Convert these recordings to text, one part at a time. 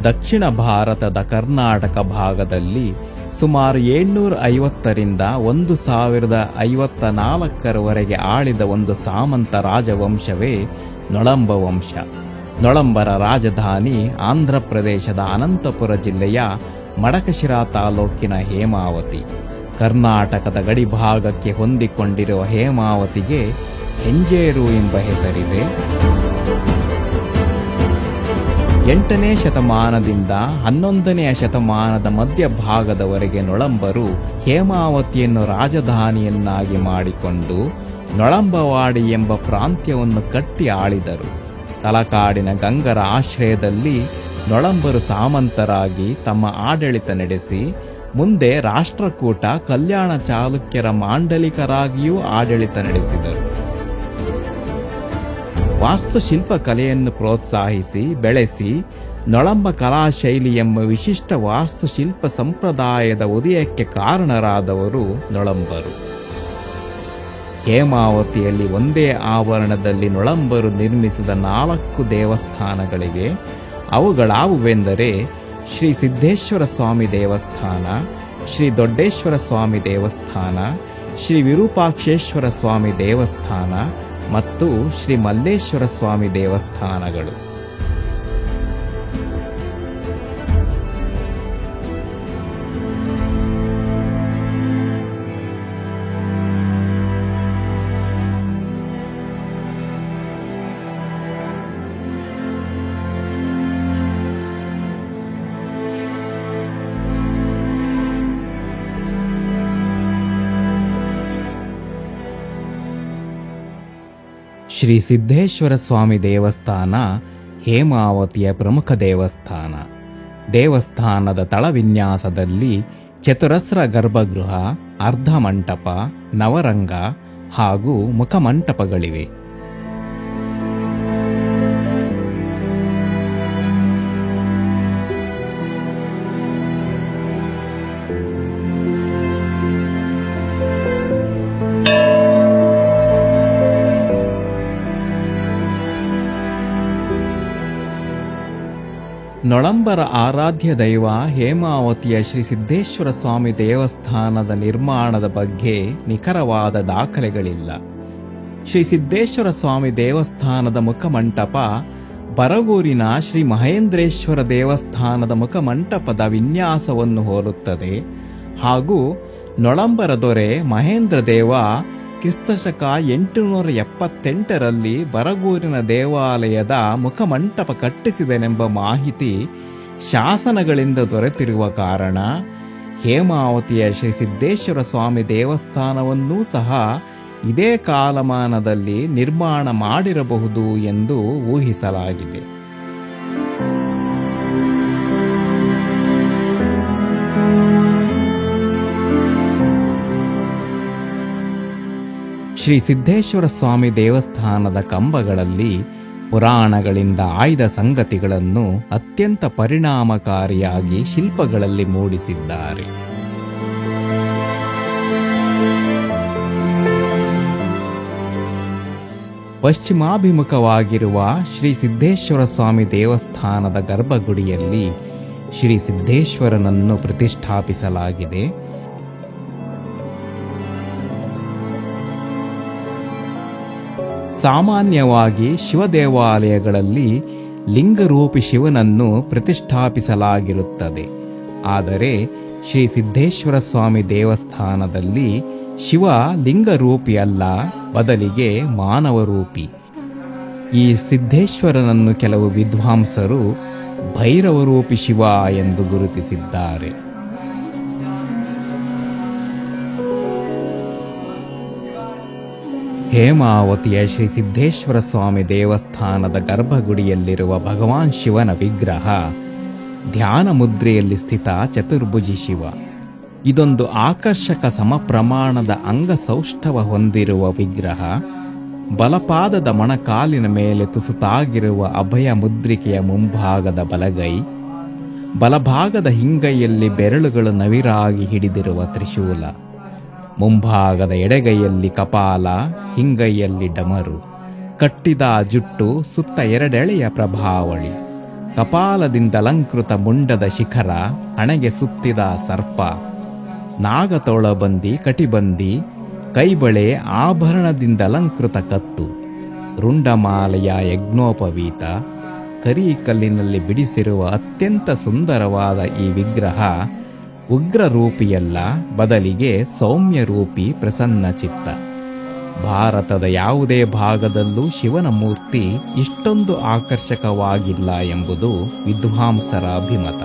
ದಕ್ಷಿಣ ಭಾರತದ ಕರ್ನಾಟಕ ಭಾಗದಲ್ಲಿ ಸುಮಾರು 750ರಿಂದ 1054ರವರೆಗೆ ಆಳಿದ ಒಂದು ಸಾಮಂತ ರಾಜವಂಶವೇ ನೊಳಂಬ ವಂಶ. ನೊಳಂಬರ ರಾಜಧಾನಿ ಆಂಧ್ರ ಪ್ರದೇಶದ ಅನಂತಪುರ ಜಿಲ್ಲೆಯ ಮಡಕಶಿರಾ ತಾಲೂಕಿನ ಹೇಮಾವತಿ. ಕರ್ನಾಟಕದ ಗಡಿಭಾಗಕ್ಕೆ ಹೊಂದಿಕೊಂಡಿರುವ ಹೇಮಾವತಿಗೆ ಹೆಂಜೇರು ಎಂಬ ಹೆಸರಿದೆ. 8ನೇ ಶತಮಾನದಿಂದ 11ನೇ ಶತಮಾನದ ಮಧ್ಯಭಾಗದವರೆಗೆ ನೊಳಂಬರು ಹೇಮಾವತಿಯನ್ನು ರಾಜಧಾನಿಯನ್ನಾಗಿ ಮಾಡಿಕೊಂಡು ನೊಳಂಬವಾಡಿ ಎಂಬ ಪ್ರಾಂತ್ಯವನ್ನು ಕಟ್ಟಿ ಆಳಿದರು. ತಲಕಾಡಿನ ಗಂಗರ ಆಶ್ರಯದಲ್ಲಿ ನೊಳಂಬರು ಸಾಮಂತರಾಗಿ ತಮ್ಮ ಆಡಳಿತ ನಡೆಸಿ ಮುಂದೆ ರಾಷ್ಟ್ರಕೂಟ ಕಲ್ಯಾಣ ಚಾಲುಕ್ಯರ ಮಾಂಡಲಿಕರಾಗಿಯೂ ಆಡಳಿತ ನಡೆಸಿದರು. ವಾಸ್ತುಶಿಲ್ಪ ಕಲೆಯನ್ನು ಪ್ರೋತ್ಸಾಹಿಸಿ ಬೆಳೆಸಿ ನೊಳಂಬ ಕಲಾಶೈಲಿ ಎಂಬ ವಿಶಿಷ್ಟ ವಾಸ್ತುಶಿಲ್ಪ ಸಂಪ್ರದಾಯದ ಉದಯಕ್ಕೆ ಕಾರಣರಾದವರು ನೊಳಂಬರು. ಹೇಮಾವತಿಯಲ್ಲಿ ಒಂದೇ ಆವರಣದಲ್ಲಿ ನೊಳಂಬರು ನಿರ್ಮಿಸಿದ 4 ದೇವಸ್ಥಾನಗಳಿವೆ. ಅವುಗಳಾವುವೆಂದರೆ ಶ್ರೀ ಸಿದ್ದೇಶ್ವರ ಸ್ವಾಮಿ ದೇವಸ್ಥಾನ, ಶ್ರೀ ದೊಡ್ಡೇಶ್ವರ ಸ್ವಾಮಿ ದೇವಸ್ಥಾನ, ಶ್ರೀ ವಿರೂಪಾಕ್ಷೇಶ್ವರ ಸ್ವಾಮಿ ದೇವಸ್ಥಾನ ಮತ್ತು ಶ್ರೀ ಮಲ್ಲೇಶ್ವರ ಸ್ವಾಮಿ ದೇವಸ್ಥಾನಗಳು. ಶ್ರೀ ಸಿದ್ದೇಶ್ವರ ಸ್ವಾಮಿ ದೇವಸ್ಥಾನ ಹೇಮಾವತಿಯ ಪ್ರಮುಖ ದೇವಸ್ಥಾನ. ದೇವಸ್ಥಾನದ ತಳವಿನ್ಯಾಸದಲ್ಲಿ ಚತುರಸ್ರ ಗರ್ಭಗೃಹ, ಅರ್ಧಮಂಟಪ, ನವರಂಗ ಹಾಗೂ ಮುಖಮಂಟಪಗಳಿವೆ. ನೊಳಂಬರ ಆರಾಧ್ಯ ದೈವ ಹೇಮಾವತಿಯ ಶ್ರೀ ಸಿದ್ದೇಶ್ವರ ಸ್ವಾಮಿ ದೇವಸ್ಥಾನದ ನಿರ್ಮಾಣದ ಬಗ್ಗೆ ನಿಖರವಾದ ದಾಖಲೆಗಳಿಲ್ಲ. ಶ್ರೀ ಸಿದ್ದೇಶ್ವರ ಸ್ವಾಮಿ ದೇವಸ್ಥಾನದ ಮುಖಮಂಟಪ ಬರಗೂರಿನ ಶ್ರೀ ಮಹೇಂದ್ರೇಶ್ವರ ದೇವಸ್ಥಾನದ ಮುಖಮಂಟಪದ ವಿನ್ಯಾಸವನ್ನು ಹೋಲುತ್ತದೆ ಹಾಗೂ ನೊಳಂಬರ ದೊರೆ ಮಹೇಂದ್ರ ದೇವ ಕ್ರಿಸ್ತಶಕ 878ರಲ್ಲಿ ಬರಗೂರಿನ ದೇವಾಲಯದ ಮುಖಮಂಟಪ ಕಟ್ಟಿಸಿದನೆಂಬ ಮಾಹಿತಿ ಶಾಸನಗಳಿಂದ ದೊರೆತಿರುವ ಕಾರಣ ಹೇಮಾವತಿಯ ಶ್ರೀ ಸಿದ್ದೇಶ್ವರ ಸ್ವಾಮಿ ದೇವಸ್ಥಾನವನ್ನೂ ಸಹ ಇದೇ ಕಾಲಮಾನದಲ್ಲಿ ನಿರ್ಮಾಣ ಮಾಡಿರಬಹುದು ಎಂದು ಊಹಿಸಲಾಗಿದೆ. ಶ್ರೀ ಸಿದ್ದೇಶ್ವರ ಸ್ವಾಮಿ ದೇವಸ್ಥಾನದ ಕಂಬಗಳಲ್ಲಿ ಪುರಾಣಗಳಿಂದ ಆಯ್ದ ಸಂಗತಿಗಳನ್ನು ಅತ್ಯಂತ ಪರಿಣಾಮಕಾರಿಯಾಗಿ ಶಿಲ್ಪಗಳಲ್ಲಿ ಮೂಡಿಸಿದ್ದಾರೆ. ಪಶ್ಚಿಮಾಭಿಮುಖವಾಗಿರುವ ಶ್ರೀ ಸಿದ್ದೇಶ್ವರ ಸ್ವಾಮಿ ದೇವಸ್ಥಾನದ ಗರ್ಭಗುಡಿಯಲ್ಲಿ ಶ್ರೀ ಸಿದ್ದೇಶ್ವರನನ್ನು ಪ್ರತಿಷ್ಠಾಪಿಸಲಾಗಿದೆ. ಸಾಮಾನ್ಯವಾಗಿ ಶಿವ ದೇವಾಲಯಗಳಲ್ಲಿ ಲಿಂಗರೂಪಿ ಶಿವನನ್ನು ಪ್ರತಿಷ್ಠಾಪಿಸಲಾಗಿರುತ್ತದೆ. ಆದರೆ ಶ್ರೀ ಸಿದ್ದೇಶ್ವರ ಸ್ವಾಮಿ ದೇವಸ್ಥಾನದಲ್ಲಿ ಶಿವ ಲಿಂಗರೂಪಿಯಲ್ಲ, ಬದಲಿಗೆ ಮಾನವರೂಪಿ. ಈ ಸಿದ್ದೇಶ್ವರನನ್ನು ಕೆಲವು ವಿದ್ವಾಂಸರು ಭೈರವರೂಪಿ ಶಿವ ಎಂದು ಗುರುತಿಸಿದ್ದಾರೆ. ಹೇಮಾವತಿಯ ಶ್ರೀ ಸಿದ್ದೇಶ್ವರ ಸ್ವಾಮಿ ದೇವಸ್ಥಾನದ ಗರ್ಭಗುಡಿಯಲ್ಲಿರುವ ಭಗವಾನ್ ಶಿವನ ವಿಗ್ರಹ ಧ್ಯಾನ ಮುದ್ರೆಯಲ್ಲಿ ಸ್ಥಿತ ಚತುರ್ಭುಜಿ ಶಿವ. ಇದೊಂದು ಆಕರ್ಷಕ ಸಮಪ್ರಮಾಣದ ಅಂಗಸೌಷ್ಠವ ಹೊಂದಿರುವ ವಿಗ್ರಹ. ಬಲಪಾದದ ಮೊಣಕಾಲಿನ ಮೇಲೆ ತುಸುತಾಗಿರುವ ಅಭಯ ಮುದ್ರಿಕೆಯ ಮುಂಭಾಗದ ಬಲಗೈ, ಬಲಭಾಗದ ಹಿಂಗೈಯಲ್ಲಿ ಬೆರಳುಗಳು ನವಿರಾಗಿ ಹಿಡಿದಿರುವ ತ್ರಿಶೂಲ, ಮುಂಭಾಗದ ಎಡಗೈಯಲ್ಲಿ ಕಪಾಲ, ಹಿಂಗೈಯಲ್ಲಿ ಡಮರು, ಕಟ್ಟಿದ ಜುಟ್ಟು, ಸುತ್ತ 2 ಎಳೆಯ ಪ್ರಭಾವಳಿ, ಕಪಾಲದಿಂದಲಂಕೃತ ಮುಂಡದ ಶಿಖರ, ಹಣೆಗೆ ಸುತ್ತಿದ ಸರ್ಪ, ನಾಗತೊಳಬಂದಿ ಕಟಿಬಂದಿ, ಕೈಬಳೆ ಆಭರಣದಿಂದಲಂಕೃತ ಕತ್ತು, ರುಂಡಮಾಲೆಯ ಯಜ್ಞೋಪವೀತ, ಕರಿಕಲ್ಲಿನಲ್ಲಿ ಬಿಡಿಸಿರುವ ಅತ್ಯಂತ ಸುಂದರವಾದ ಈ ವಿಗ್ರಹ ಉಗ್ರರೂಪಿಯಲ್ಲ, ಬದಲಿಗೆ ಸೌಮ್ಯರೂಪಿ ಪ್ರಸನ್ನಚಿತ್ತ. ಭಾರತದ ಯಾವುದೇ ಭಾಗದಲ್ಲೂ ಶಿವನ ಮೂರ್ತಿ ಇಷ್ಟೊಂದು ಆಕರ್ಷಕವಾಗಿಲ್ಲ ಎಂಬುದು ವಿದ್ವಾಂಸರ ಅಭಿಮತ.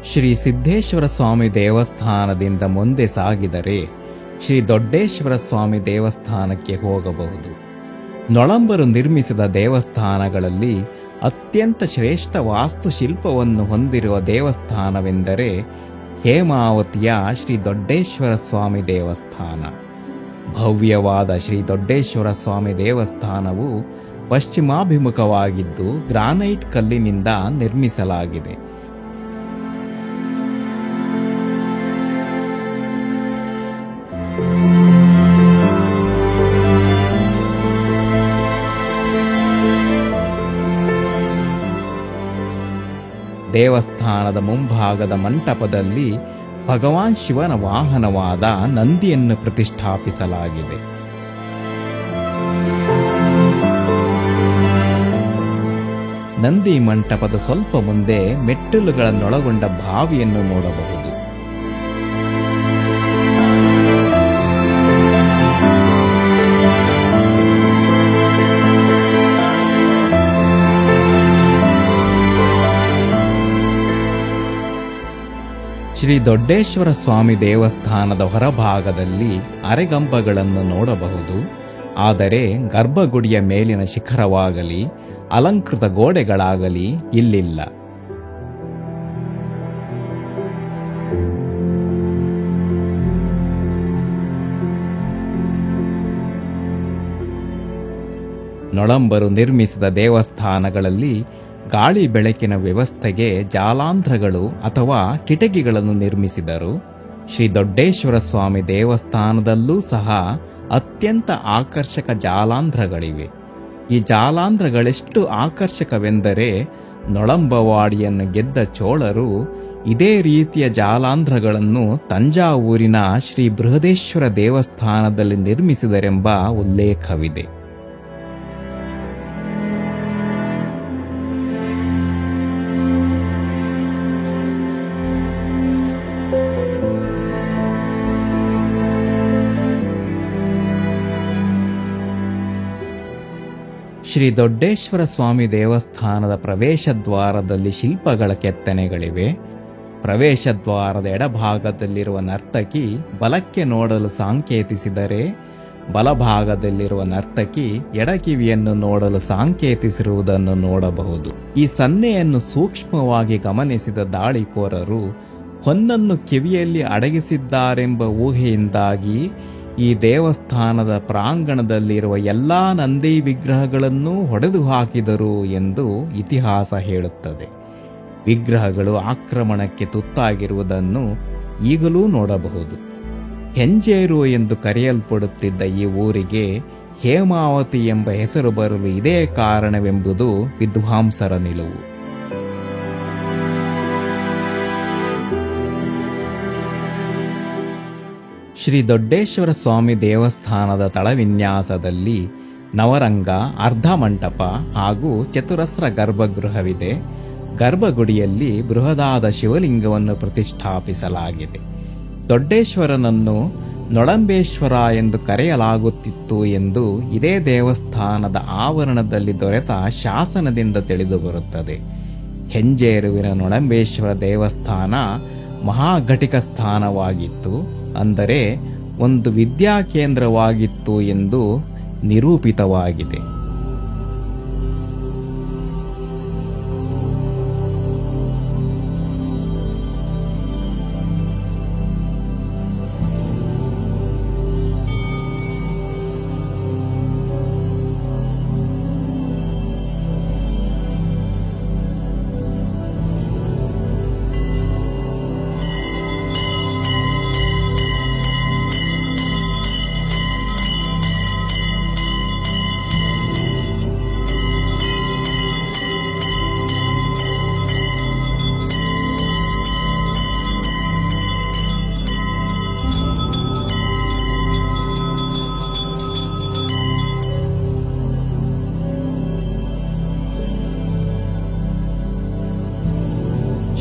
ಶ್ರೀ ಸಿದ್ದೇಶ್ವರ ಸ್ವಾಮಿ ದೇವಸ್ಥಾನದಿಂದ ಮುಂದೆ ಸಾಗಿದರೆ ಶ್ರೀ ದೊಡ್ಡೇಶ್ವರ ಸ್ವಾಮಿ ದೇವಸ್ಥಾನಕ್ಕೆ ಹೋಗಬಹುದು. ನೊಳಂಬರು ನಿರ್ಮಿಸಿದ ದೇವಸ್ಥಾನಗಳಲ್ಲಿ ಅತ್ಯಂತ ಶ್ರೇಷ್ಠ ವಾಸ್ತುಶಿಲ್ಪವನ್ನು ಹೊಂದಿರುವ ದೇವಸ್ಥಾನವೆಂದರೆ ಹೇಮಾವತಿಯ ಶ್ರೀ ದೊಡ್ಡೇಶ್ವರ ಸ್ವಾಮಿ ದೇವಸ್ಥಾನ. ಭವ್ಯವಾದ ಶ್ರೀ ದೊಡ್ಡೇಶ್ವರ ಸ್ವಾಮಿ ದೇವಸ್ಥಾನವು ಪಶ್ಚಿಮಾಭಿಮುಖವಾಗಿದ್ದು ಗ್ರಾನೈಟ್ ಕಲ್ಲಿನಿಂದ ನಿರ್ಮಿಸಲಾಗಿದೆ. ದೇವಸ್ಥಾನದ ಮುಂಭಾಗದ ಮಂಟಪದಲ್ಲಿ ಭಗವಾನ್ ಶಿವನ ವಾಹನವಾದ ನಂದಿಯನ್ನು ಪ್ರತಿಷ್ಠಾಪಿಸಲಾಗಿದೆ. ನಂದಿ ಮಂಟಪದ ಸ್ವಲ್ಪ ಮುಂದೆ ಮೆಟ್ಟಿಲುಗಳನ್ನೊಳಗೊಂಡ ಬಾವಿಯನ್ನು ನೋಡಬಹುದು. ಶ್ರೀ ದೊಡ್ಡೇಶ್ವರ ಸ್ವಾಮಿ ದೇವಸ್ಥಾನದ ಹೊರಭಾಗದಲ್ಲಿ ಅರೆಗಂಬಗಳನ್ನು ನೋಡಬಹುದು. ಆದರೆ ಗರ್ಭಗುಡಿಯ ಮೇಲಿನ ಶಿಖರವಾಗಲಿ ಅಲಂಕೃತ ಗೋಡೆಗಳಾಗಲಿ ಇಲ್ಲಿಲ್ಲ. ನೊಳಂಬರು ನಿರ್ಮಿಸಿದ ದೇವಸ್ಥಾನಗಳಲ್ಲಿ ಗಾಳಿ ಬೆಳಕಿನ ವ್ಯವಸ್ಥೆಗೆ ಜಾಲಾಂಧ್ರಗಳು ಅಥವಾ ಕಿಟಕಿಗಳನ್ನು ನಿರ್ಮಿಸಿದರು. ಶ್ರೀ ದೊಡ್ಡೇಶ್ವರ ಸ್ವಾಮಿ ದೇವಸ್ಥಾನದಲ್ಲೂ ಸಹ ಅತ್ಯಂತ ಆಕರ್ಷಕ ಜಾಲಾಂಧ್ರಗಳಿವೆ. ಈ ಜಾಲಾಂಧ್ರಗಳೆಷ್ಟು ಆಕರ್ಷಕವೆಂದರೆ ನೊಳಂಬವಾಡಿಯನ್ನು ಗೆದ್ದ ಚೋಳರು ಇದೇ ರೀತಿಯ ಜಾಲಾಂಧ್ರಗಳನ್ನು ತಂಜಾವೂರಿನ ಶ್ರೀ ಬೃಹದೇಶ್ವರ ದೇವಸ್ಥಾನದಲ್ಲಿ ನಿರ್ಮಿಸಿದರೆಂಬ ಉಲ್ಲೇಖವಿದೆ. ಶ್ರೀ ದೊಡ್ಡೇಶ್ವರ ಸ್ವಾಮಿ ದೇವಸ್ಥಾನದ ಪ್ರವೇಶ ದ್ವಾರದಲ್ಲಿ ಶಿಲ್ಪಗಳ ಕೆತ್ತನೆಗಳಿವೆ. ಪ್ರವೇಶ ದ್ವಾರದ ಎಡಭಾಗದಲ್ಲಿರುವ ನರ್ತಕಿ ಬಲಕ್ಕೆ ನೋಡಲು ಸಾಂಕೇತಿಸಿದರೆ, ಬಲಭಾಗದಲ್ಲಿರುವ ನರ್ತಕಿ ಎಡಕಿವಿಯನ್ನು ನೋಡಲು ಸಾಂಕೇತಿಸಿರುವುದನ್ನು ನೋಡಬಹುದು. ಈ ಸನ್ನೆಯನ್ನು ಸೂಕ್ಷ್ಮವಾಗಿ ಗಮನಿಸಿದ ದಾಳಿಕೋರರು ಹೊನ್ನನ್ನು ಕಿವಿಯಲ್ಲಿ ಅಡಗಿಸಿದ್ದಾರೆಂಬ ಊಹೆಯಿಂದಾಗಿ ಈ ದೇವಸ್ಥಾನದ ಪ್ರಾಂಗಣದಲ್ಲಿರುವ ಎಲ್ಲಾ ನಂದಿ ವಿಗ್ರಹಗಳನ್ನೂ ಹೊಡೆದು ಹಾಕಿದರು ಎಂದು ಇತಿಹಾಸ ಹೇಳುತ್ತದೆ. ವಿಗ್ರಹಗಳು ಆಕ್ರಮಣಕ್ಕೆ ತುತ್ತಾಗಿರುವುದನ್ನು ಈಗಲೂ ನೋಡಬಹುದು. ಹೆಂಜೇರು ಎಂದು ಕರೆಯಲ್ಪಡುತ್ತಿದ್ದ ಈ ಊರಿಗೆ ಹೇಮಾವತಿ ಎಂಬ ಹೆಸರು ಬರಲು ಇದೇ ಕಾರಣವೆಂಬುದು ವಿದ್ವಾಂಸರ ನಿಲುವು. ಶ್ರೀ ದೊಡ್ಡೇಶ್ವರ ಸ್ವಾಮಿ ದೇವಸ್ಥಾನದ ತಳವಿನ್ಯಾಸದಲ್ಲಿ ನವರಂಗ, ಅರ್ಧಮಂಟಪ ಹಾಗೂ ಚತುರಸ್ರ ಗರ್ಭಗೃಹವಿದೆ. ಗರ್ಭಗುಡಿಯಲ್ಲಿ ಬೃಹದಾದ ಶಿವಲಿಂಗವನ್ನು ಪ್ರತಿಷ್ಠಾಪಿಸಲಾಗಿದೆ. ದೊಡ್ಡೇಶ್ವರನನ್ನು ನೊಳಂಬೇಶ್ವರ ಎಂದು ಕರೆಯಲಾಗುತ್ತಿತ್ತು ಎಂದು ಇದೇ ದೇವಸ್ಥಾನದ ಆವರಣದಲ್ಲಿ ದೊರೆತ ಶಾಸನದಿಂದ ತಿಳಿದುಬರುತ್ತದೆ. ಹೆಂಜೇರುವಿನ ನೊಳಂಬೇಶ್ವರ ದೇವಸ್ಥಾನ ಮಹಾಘಟಿಕ ಸ್ಥಾನವಾಗಿತ್ತು, ಅಂದರೆ ಒಂದು ವಿದ್ಯಾ ಕೇಂದ್ರವಾಗಿತ್ತು ಎಂದು ನಿರೂಪಿತವಾಗಿದೆ.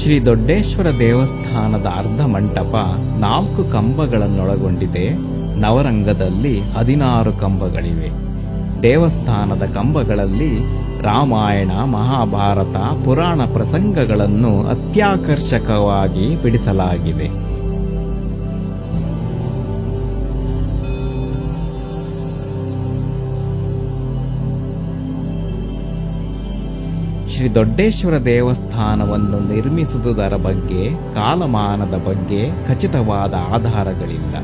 ಶ್ರೀ ದೊಡ್ಡೇಶ್ವರ ದೇವಸ್ಥಾನದ ಅರ್ಧಮಂಟಪ 4 ಕಂಬಗಳನ್ನೊಳಗೊಂಡಿದೆ. ನವರಂಗದಲ್ಲಿ 16 ಕಂಬಗಳಿವೆ. ದೇವಸ್ಥಾನದ ಕಂಬಗಳಲ್ಲಿ ರಾಮಾಯಣ, ಮಹಾಭಾರತ, ಪುರಾಣ ಪ್ರಸಂಗಗಳನ್ನು ಅತ್ಯಾಕರ್ಷಕವಾಗಿ ಬಿಡಿಸಲಾಗಿದೆ. ಶ್ರೀ ದೊಡ್ಡೇಶ್ವರ ದೇವಸ್ಥಾನವನ್ನು ನಿರ್ಮಿಸುವುದರ ಬಗ್ಗೆ, ಕಾಲಮಾನದ ಬಗ್ಗೆ ಖಚಿತವಾದ ಆಧಾರಗಳಿಲ್ಲ.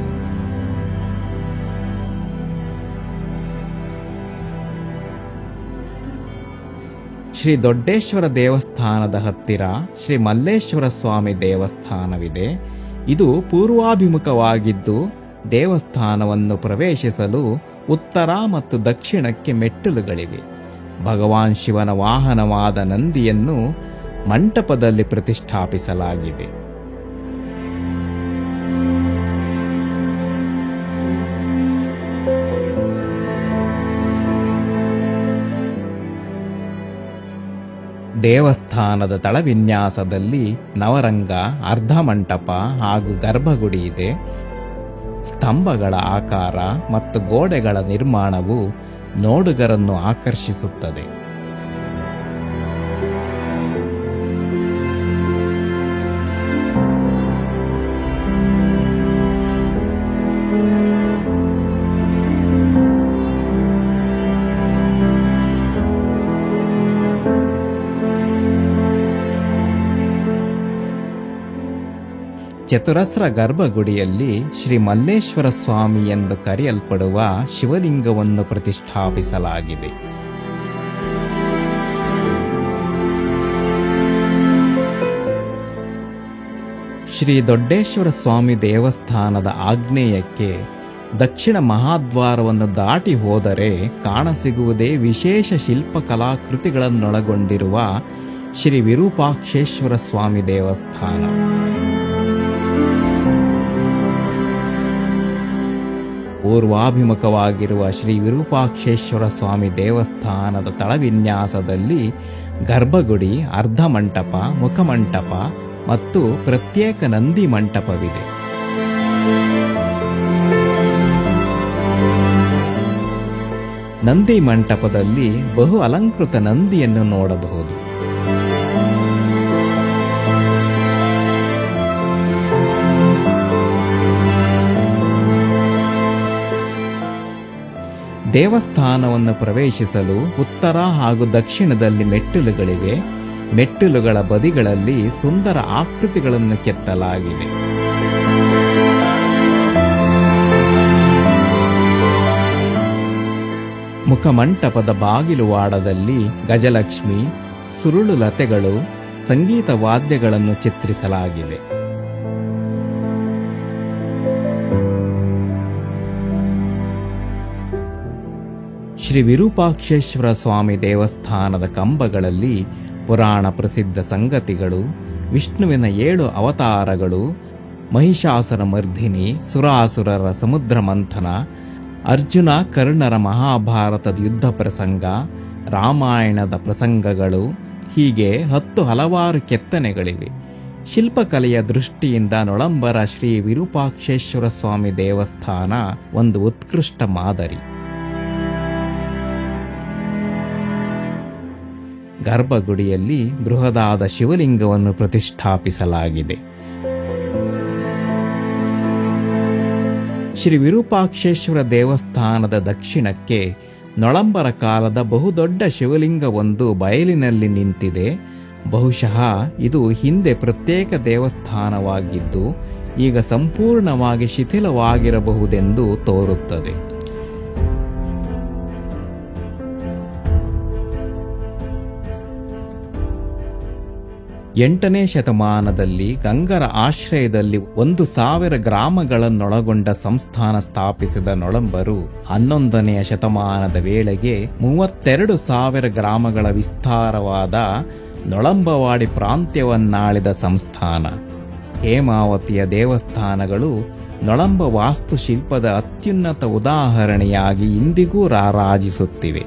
ಶ್ರೀ ದೊಡ್ಡೇಶ್ವರ ದೇವಸ್ಥಾನದ ಹತ್ತಿರ ಶ್ರೀ ಮಲ್ಲೇಶ್ವರ ಸ್ವಾಮಿ ದೇವಸ್ಥಾನವಿದೆ. ಇದು ಪೂರ್ವಾಭಿಮುಖವಾಗಿದ್ದು ದೇವಸ್ಥಾನವನ್ನು ಪ್ರವೇಶಿಸಲು ಉತ್ತರ ಮತ್ತು ದಕ್ಷಿಣಕ್ಕೆ ಮೆಟ್ಟಿಲುಗಳಿವೆ. ಭಗವಾನ್ ಶಿವನ ವಾಹನವಾದ ನಂದಿಯನ್ನು ಮಂಟಪದಲ್ಲಿ ಪ್ರತಿಷ್ಠಾಪಿಸಲಾಗಿದೆ. ದೇವಸ್ಥಾನದ ತಳವಿನ್ಯಾಸದಲ್ಲಿ ನವರಂಗ, ಅರ್ಧಮಂಟಪ ಹಾಗೂ ಗರ್ಭಗುಡಿ ಇದೆ. ಸ್ತಂಭಗಳ ಆಕಾರ ಮತ್ತು ಗೋಡೆಗಳ ನಿರ್ಮಾಣವು ನೋಡುಗರನ್ನು ಆಕರ್ಷಿಸುತ್ತದೆ. ಚತುರಸ್ರ ಗರ್ಭಗುಡಿಯಲ್ಲಿ ಶ್ರೀ ಮಲ್ಲೇಶ್ವರ ಸ್ವಾಮಿ ಎಂದು ಕರೆಯಲ್ಪಡುವ ಶಿವಲಿಂಗವನ್ನು ಪ್ರತಿಷ್ಠಾಪಿಸಲಾಗಿದೆ. ಶ್ರೀ ದೊಡ್ಡೇಶ್ವರ ಸ್ವಾಮಿ ದೇವಸ್ಥಾನದ ಆಗ್ನೇಯಕ್ಕೆ ದಕ್ಷಿಣ ಮಹಾದ್ವಾರವನ್ನು ದಾಟಿ ಹೋದರೆ ಕಾಣಸಿಗುವುದೇ ವಿಶೇಷ ಶಿಲ್ಪಕಲಾಕೃತಿಗಳನ್ನೊಳಗೊಂಡಿರುವ ಶ್ರೀ ವಿರೂಪಾಕ್ಷೇಶ್ವರ ಸ್ವಾಮಿ ದೇವಸ್ಥಾನ. ಪೂರ್ವಾಭಿಮುಖವಾಗಿರುವ ಶ್ರೀ ವಿರೂಪಾಕ್ಷೇಶ್ವರ ಸ್ವಾಮಿ ದೇವಸ್ಥಾನದ ತಳವಿನ್ಯಾಸದಲ್ಲಿ ಗರ್ಭಗುಡಿ, ಅರ್ಧಮಂಟಪ, ಮುಖಮಂಟಪ ಮತ್ತು ಪ್ರತ್ಯೇಕ ನಂದಿ ಮಂಟಪವಿದೆ. ನಂದಿ ಮಂಟಪದಲ್ಲಿ ಬಹು ಅಲಂಕೃತ ನಂದಿಯನ್ನು ನೋಡಬಹುದು. ದೇವಸ್ಥಾನವನ್ನು ಪ್ರವೇಶಿಸಲು ಉತ್ತರ ಹಾಗೂ ದಕ್ಷಿಣದಲ್ಲಿ ಮೆಟ್ಟಿಲುಗಳಿವೆ. ಮೆಟ್ಟಿಲುಗಳ ಬದಿಗಳಲ್ಲಿ ಸುಂದರ ಆಕೃತಿಗಳನ್ನು ಕೆತ್ತಲಾಗಿದೆ. ಮುಖಮಂಟಪದ ಬಾಗಿಲುವಾಡದಲ್ಲಿ ಗಜಲಕ್ಷ್ಮಿ, ಸುರುಳು ಲತೆಗಳು, ಸಂಗೀತ ವಾದ್ಯಗಳನ್ನು ಚಿತ್ರಿಸಲಾಗಿದೆ. ಶ್ರೀ ವಿರೂಪಾಕ್ಷೇಶ್ವರ ಸ್ವಾಮಿ ದೇವಸ್ಥಾನದ ಕಂಬಗಳಲ್ಲಿ ಪುರಾಣ ಪ್ರಸಿದ್ಧ ಸಂಗತಿಗಳು, ವಿಷ್ಣುವಿನ 7 ಅವತಾರಗಳು, ಮಹಿಷಾಸುರ ಮರ್ಧಿನಿ, ಸುರಾಸುರರ ಸಮುದ್ರ ಮಂಥನ, ಅರ್ಜುನ ಕರ್ಣರ ಮಹಾಭಾರತದ ಯುದ್ಧ ಪ್ರಸಂಗ, ರಾಮಾಯಣದ ಪ್ರಸಂಗಗಳು, ಹೀಗೆ 10 ಹಲವಾರು ಕೆತ್ತನೆಗಳಿವೆ. ಶಿಲ್ಪಕಲೆಯ ದೃಷ್ಟಿಯಿಂದ ನೊಳಂಬರ ಶ್ರೀ ವಿರೂಪಾಕ್ಷೇಶ್ವರ ಸ್ವಾಮಿ ದೇವಸ್ಥಾನ ಒಂದು ಉತ್ಕೃಷ್ಟ ಮಾದರಿ. ಗರ್ಭಗುಡಿಯಲ್ಲಿ ಬೃಹದಾದ ಶಿವಲಿಂಗವನ್ನು ಪ್ರತಿಷ್ಠಾಪಿಸಲಾಗಿದೆ. ಶ್ರೀ ವಿರೂಪಾಕ್ಷೇಶ್ವರ ದೇವಸ್ಥಾನದ ದಕ್ಷಿಣಕ್ಕೆ ನೊಳಂಬರ ಕಾಲದ ಬಹುದೊಡ್ಡ ಶಿವಲಿಂಗವೊಂದು ಬಯಲಿನಲ್ಲಿ ನಿಂತಿದೆ. ಬಹುಶಃ ಇದು ಹಿಂದೆ ಪ್ರತ್ಯೇಕ ದೇವಸ್ಥಾನವಾಗಿದ್ದು ಈಗ ಸಂಪೂರ್ಣವಾಗಿ ಶಿಥಿಲವಾಗಿರಬಹುದೆಂದು ತೋರುತ್ತದೆ. 8ನೇ ಶತಮಾನದಲ್ಲಿ ಗಂಗರ ಆಶ್ರಯದಲ್ಲಿ 1,000 ಗ್ರಾಮಗಳನ್ನೊಳಗೊಂಡ ಸಂಸ್ಥಾನ ಸ್ಥಾಪಿಸಿದ ನೊಳಂಬರು 11ನೆಯ ಶತಮಾನದ ವೇಳೆಗೆ 32,000 ಗ್ರಾಮಗಳ ವಿಸ್ತಾರವಾದ ನೊಳಂಬವಾಡಿ ಪ್ರಾಂತ್ಯವನ್ನಾಳಿದ ಸಂಸ್ಥಾನ. ಹೇಮಾವತಿಯ ದೇವಸ್ಥಾನಗಳು ನೊಳಂಬ ವಾಸ್ತುಶಿಲ್ಪದ ಅತ್ಯುನ್ನತ ಉದಾಹರಣೆಯಾಗಿ ಇಂದಿಗೂ ರಾರಾಜಿಸುತ್ತಿವೆ.